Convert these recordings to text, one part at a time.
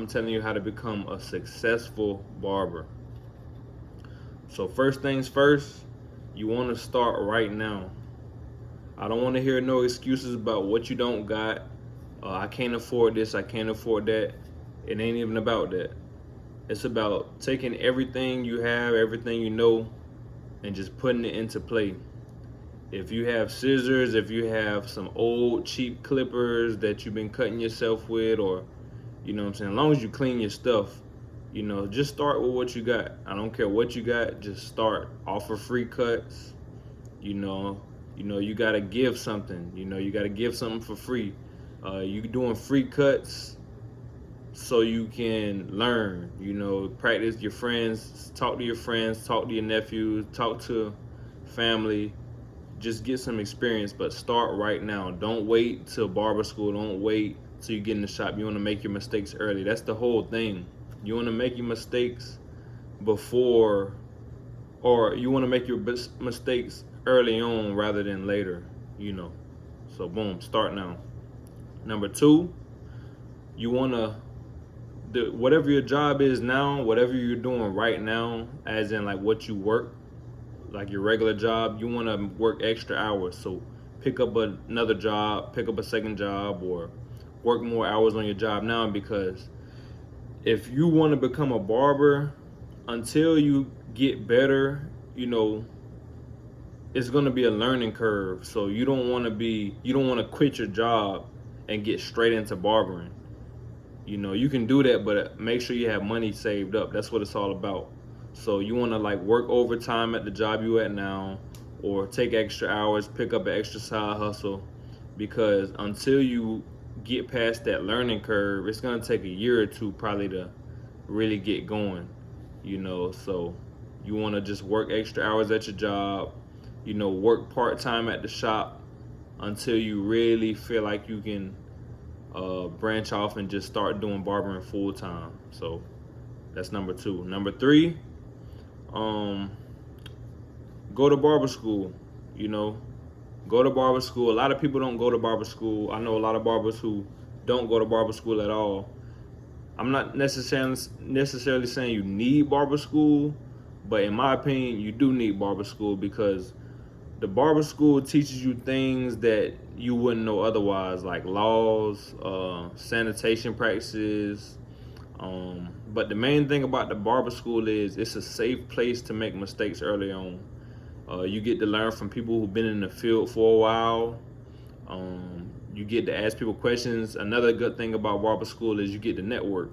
I'm telling you how to become a successful barber. So first things first, you want to start right now. I don't want to hear no excuses about what you don't got. I can't afford this, I can't afford that. It ain't even about that. It's about taking everything you have, everything you know, and just putting it into play. If you have scissors, if you have some old cheap clippers that you've been cutting yourself with, or you know what I'm saying, as long as you clean your stuff, just start with what you got. I don't care what you got, just start. Offer free cuts. You know, you gotta give something. You gotta give something for free. You doing free cuts so you can learn. Practice your friends, talk to your friends, talk to your nephews, talk to family. Just get some experience, but start right now. Don't wait till barber school. Don't wait till you get in the shop. You want to make your mistakes early. That's the whole thing. You want to make your mistakes before, or you want to make your mistakes early on rather than later. you know so boom, start now. Number two, you want to, whatever your job is now, whatever you're doing right now, as in like what you work, like your regular job, you want to work extra hours. So pick up another job, pick up a second job, or work more hours on your job now, because if you want to become a barber, until you get better, it's going to be a learning curve. So you don't want to quit your job and get straight into barbering. You can do that, but make sure you have money saved up. That's what it's all about. So you want to like work overtime at the job you at now, or take extra hours, pick up an extra side hustle, because until you get past that learning curve, it's going to take a year or two probably to really get going. So you want to just work extra hours at your job, work part-time at the shop until you really feel like you can branch off and just start doing barbering full time. So that's number two. Number three, um, go to barber school. You know, go to barber school. A lot of people don't go to barber school. I know a lot of barbers who don't go to barber school at all. I'm not necessarily saying you need barber school, but in my opinion, you do need barber school, because the barber school teaches you things that you wouldn't know otherwise, like laws, sanitation practices. But the main thing about the barber school is it's a safe place to make mistakes early on. You get to learn from people who've been in the field for a while. You get to ask people questions. Another good thing about barber school is you get to network.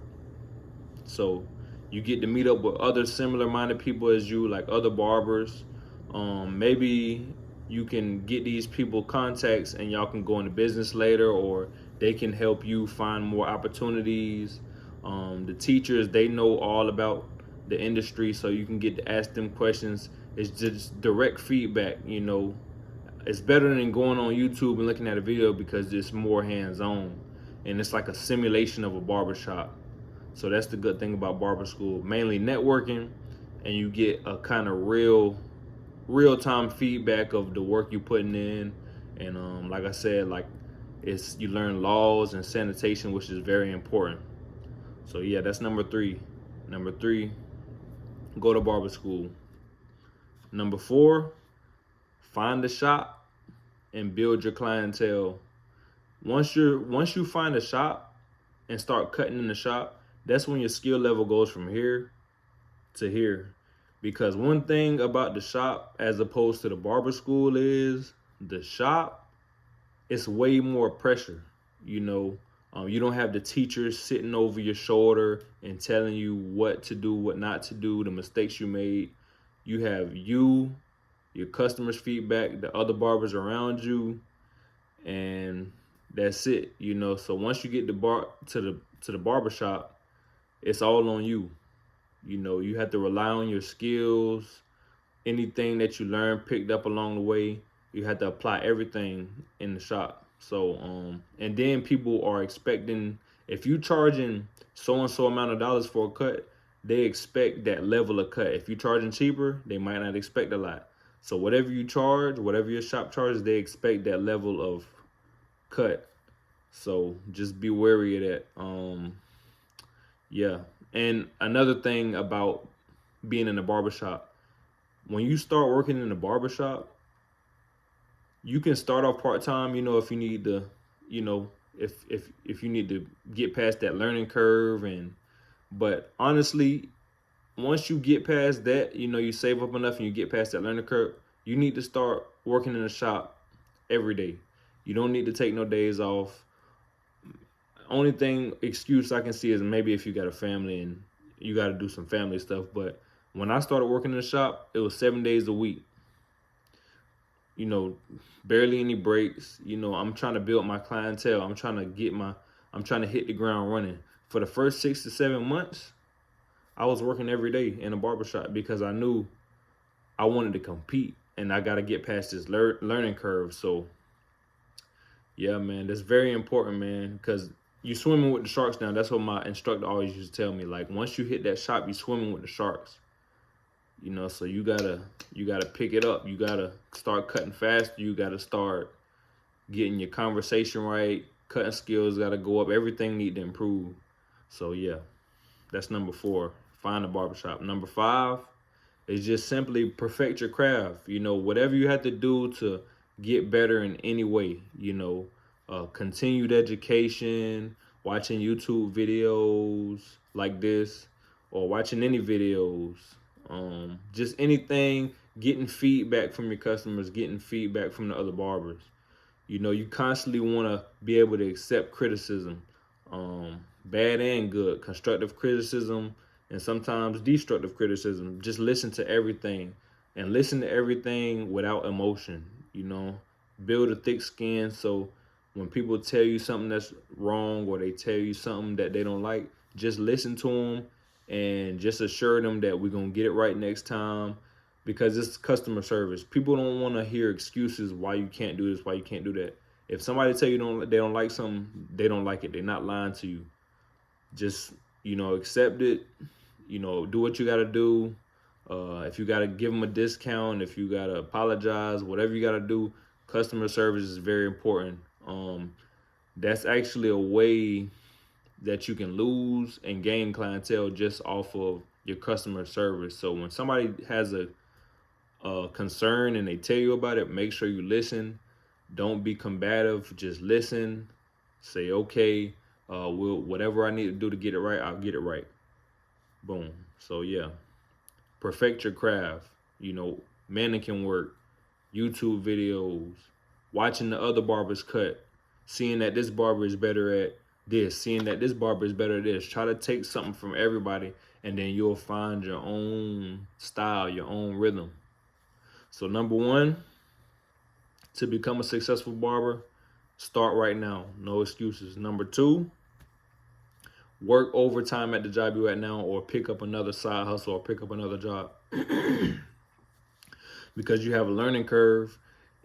So you get to meet up with other similar minded people as you, like other barbers. Maybe you can get these people contacts and y'all can go into business later, or they can help you find more opportunities. The teachers, they know all about the industry, so you can get to ask them questions. It's just direct feedback. It's better than going on YouTube and looking at a video, because it's more hands-on and it's like a simulation of a barbershop. So that's the good thing about barber school, mainly networking, and you get a kind of real-time feedback of the work you're putting in. And like I said, like, you learn laws and sanitation, which is very important. So yeah, that's number three. Number three, go to barber school. Number four, find a shop and build your clientele. Once you find a shop and start cutting in the shop, that's when your skill level goes from here to here. Because one thing about the shop as opposed to the barber school is the shop, it's way more pressure. You don't have the teachers sitting over your shoulder and telling you what to do, what not to do, the mistakes you made. You have your customers' feedback, the other barbers around you, and that's it. So once you get to the barber shop, it's all on you. You have to rely on your skills. Anything that you learn, picked up along the way, you have to apply everything in the shop. So and then people are expecting, if you charging so and so amount of dollars for a cut, they expect that level of cut. If you're charging cheaper, they might not expect a lot. So whatever you charge, whatever your shop charges, they expect that level of cut. So just be wary of that. Yeah. And another thing about being in a barbershop, when you start working in a barbershop, you can start off part time, if you need to, you know, if you need to get past that learning curve. And but honestly, once you get past that, you save up enough and you get past that learning curve, you need to start working in the shop every day. You don't need to take no days off. Only thing excuse I can see is maybe if you got a family and you got to do some family stuff. But when I started working in the shop, it was 7 days a week. You know, barely any breaks. I'm trying to build my clientele. I'm trying to hit the ground running. For the first 6 to 7 months, I was working every day in a barbershop because I knew I wanted to compete and I got to get past this learning curve. So yeah, man, that's very important, man, because you swimming with the sharks now. That's what my instructor always used to tell me. Like once you hit that shop, you swimming with the sharks. So you gotta pick it up. You gotta start cutting faster. You gotta start getting your conversation right. Cutting skills gotta go up. Everything need to improve. So yeah, that's number 4. Find a barbershop. Number 5 is just simply perfect your craft. Whatever you have to do to get better in any way. Continued education, watching YouTube videos like this, or watching any videos. Just anything, getting feedback from your customers, getting feedback from the other barbers. You constantly want to be able to accept criticism, bad and good, constructive criticism, and sometimes destructive criticism. Just listen to everything and listen to everything without emotion. Build a thick skin so when people tell you something that's wrong or they tell you something that they don't like, just listen to them and just assure them that we're going to get it right next time, because it's customer service. People don't want to hear excuses why you can't do this, why you can't do that. If somebody tell you they don't like something, they don't like it. They're not lying to you. Just accept it. Do what you got to do. If you got to give them a discount, if you got to apologize, whatever you got to do, customer service is very important. That's actually a way that you can lose and gain clientele just off of your customer service. So when somebody has a concern and they tell you about it, make sure you listen. Don't be combative. Just listen. Say okay. Whatever I need to do to get it right, I'll get it right. Boom. So yeah, perfect your craft. Mannequin work, YouTube videos, watching the other barbers cut, seeing that this barber is better at this, seeing that this barber is better at this. Try to take something from everybody, and then you'll find your own style, your own rhythm. So number 1, to become a successful barber, start right now. No excuses. Number 2, work overtime at the job you're at now, or pick up another side hustle, or pick up another job. Because you have a learning curve,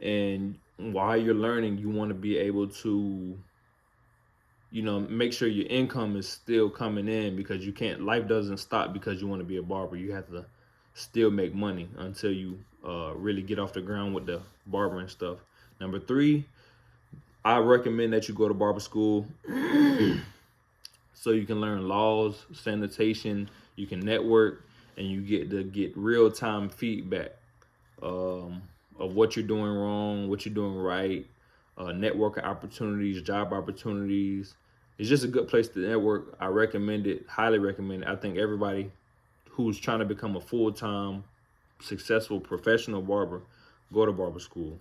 and while you're learning, you want to be able to make sure your income is still coming in, because life doesn't stop because you want to be a barber. You have to still make money until you really get off the ground with the barbering stuff. Number 3, I recommend that you go to barber school so you can learn laws, sanitation, you can network, and you get to get real-time feedback of what you're doing wrong, what you're doing right, networking opportunities, job opportunities. It's just a good place to network. I recommend it, highly recommend it. I think everybody who's trying to become a full-time, successful professional barber, go to barber school.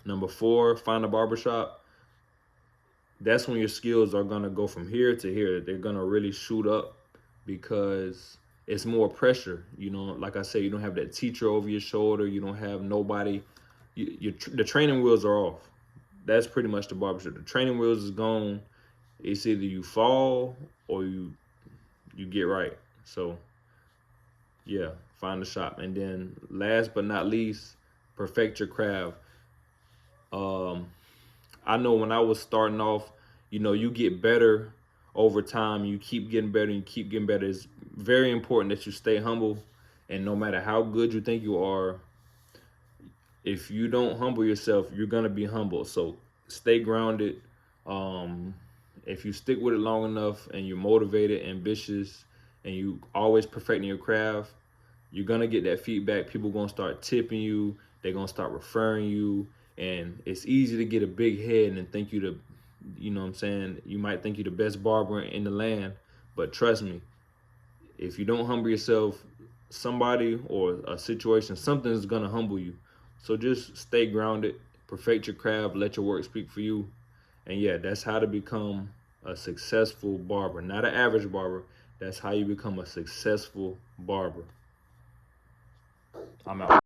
Number 4, find a barbershop. That's when your skills are gonna go from here to here. They're gonna really shoot up because it's more pressure. Like I said, you don't have that teacher over your shoulder. You don't have nobody. The training wheels are off. That's pretty much the barbershop. The training wheels is gone. It's either you fall or you get right. So yeah, find a shop. And then last but not least, perfect your craft. I know when I was starting off, you get better over time. You keep getting better and you keep getting better. It's very important that you stay humble. And no matter how good you think you are, if you don't humble yourself, you're going to be humble. So stay grounded. if you stick with it long enough and you're motivated, ambitious, and you always perfecting your craft, you're gonna get that feedback. People gonna start tipping you. They're gonna start referring you, and it's easy to get a big head and think you the, you know what I'm saying? You might think you're the best barber in the land, but trust me, if you don't humble yourself, somebody or a situation, something's gonna humble you. So just stay grounded, perfect your craft, let your work speak for you. And yeah, that's how to become a successful barber. Not an average barber. That's how you become a successful barber. I'm out.